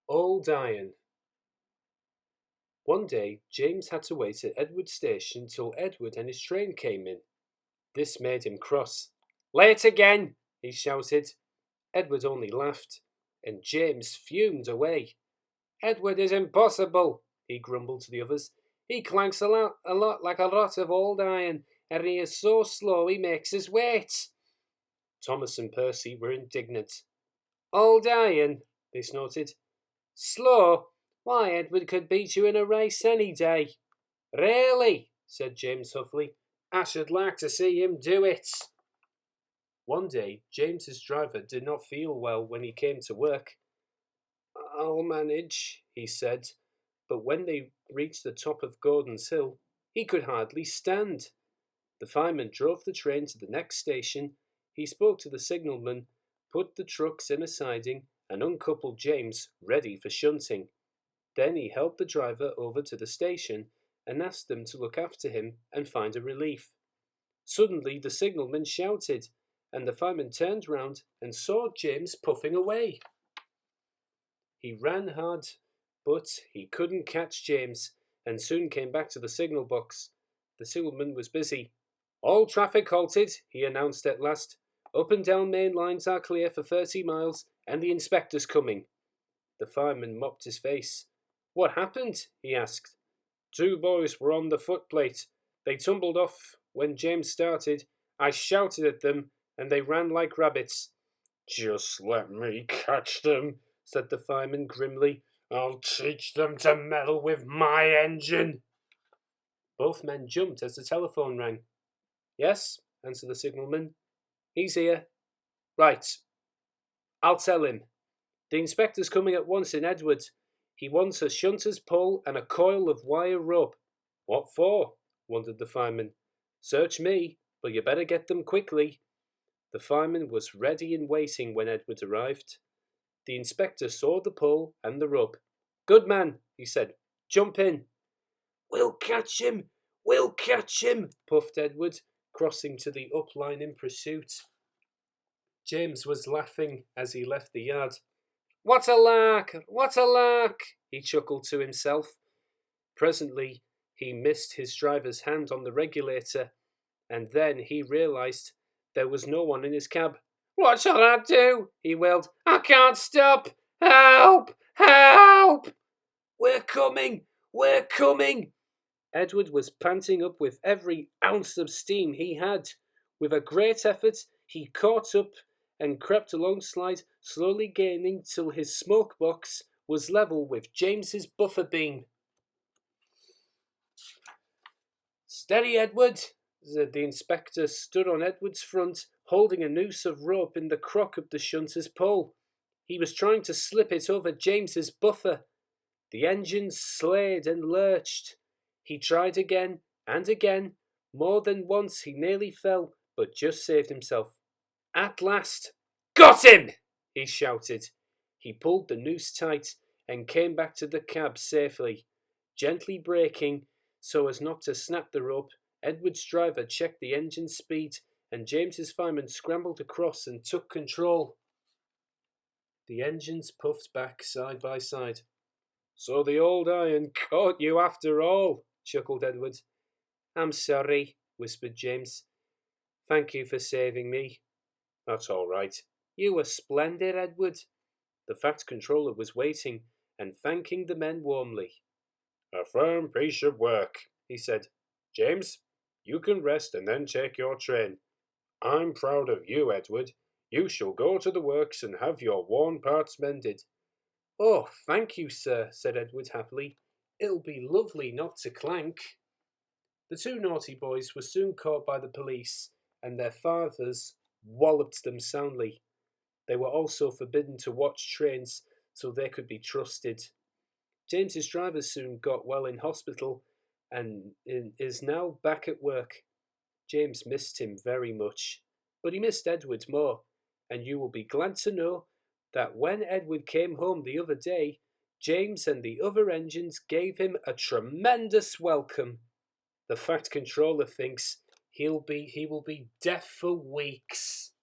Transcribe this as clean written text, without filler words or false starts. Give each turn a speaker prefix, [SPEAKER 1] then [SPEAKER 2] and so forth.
[SPEAKER 1] Old Iron. One day, James had to wait at Edward Station till Edward and his train came in. This made him cross. "Late again!" he shouted. Edward only laughed, and James fumed away. "Edward is impossible," he grumbled to the others. "He clanks a lot like a lot of old iron, and he is so slow he makes us wait." Thomas and Percy were indignant. "Old iron," they snorted. "Slow? Why, Edward could beat you in a race any day." "Really?" said James huffily. "I should like to see him do it." One day, James's driver did not feel well when he came to work. "I'll manage," he said, but when they reached the top of Gordon's Hill, he could hardly stand. The fireman drove the train to the next station. He spoke to the signalman, put the trucks in a siding, and uncoupled James, ready for shunting. Then he helped the driver over to the station and asked them to look after him and find a relief. Suddenly the signalman shouted, and the fireman turned round and saw James puffing away. He ran hard, but he couldn't catch James, and soon came back to the signal box. The signalman was busy. "All traffic halted," he announced at last. "Up and down main lines are clear for 30 miles, and the inspector's coming." The fireman mopped his face. "What happened?" he asked. "Two boys were on the footplate. They tumbled off when James started. I shouted at them, and they ran like rabbits." "Just let me catch them," said the fireman grimly. "I'll teach them to meddle with my engine." Both men jumped as the telephone rang. "Yes," answered the signalman. "He's here." "Right. I'll tell him. The inspector's coming at once in Edward. He wants a shunter's pole and a coil of wire rope." "What for?" wondered the fireman. "Search me, but you better get them quickly." The fireman was ready and waiting when Edward arrived. The inspector saw the pole and the rope. "Good man," he said. "Jump in." "We'll catch him! We'll catch him!" puffed Edward, crossing to the up line in pursuit. James was laughing as he left the yard. "What a lark! What a lark!" he chuckled to himself. Presently he missed his driver's hand on the regulator, and then he realised there was no one in his cab. "What shall I do?" he wailed. "I can't stop! Help! Help!" "We're coming! We're coming!" Edward was panting up with every ounce of steam he had. With a great effort, he caught up and crept alongside, slowly gaining till his smoke box was level with James's buffer beam. "Steady, Edward," said the inspector, stood on Edward's front, holding a noose of rope in the crock of the shunter's pole. He was trying to slip it over James's buffer. The engine slayed and lurched. He tried again and again. More than once he nearly fell, but just saved himself. At last, "Got him!" he shouted. He pulled the noose tight and came back to the cab safely. Gently braking so as not to snap the rope, Edward's driver checked the engine speed, and James's fireman scrambled across and took control. The engines puffed back side by side. "So the old iron caught you after all," chuckled Edward. "I'm sorry," whispered James. "Thank you for saving me." "That's all right." "You were splendid, Edward." The Fat Controller was waiting and thanking the men warmly. "A firm piece of work," he said. "James, you can rest and then take your train. I'm proud of you, Edward. You shall go to the works and have your worn parts mended." "Oh, thank you, sir," said Edward happily. "It'll be lovely not to clank." The two naughty boys were soon caught by the police, and their fathers walloped them soundly. They were also forbidden to watch trains so they could be trusted. James's driver soon got well in hospital and is now back at work. James missed him very much, but he missed Edward more, and you will be glad to know that when Edward came home the other day, James and the other engines gave him a tremendous welcome. The Fat Controller thinks he will be deaf for weeks.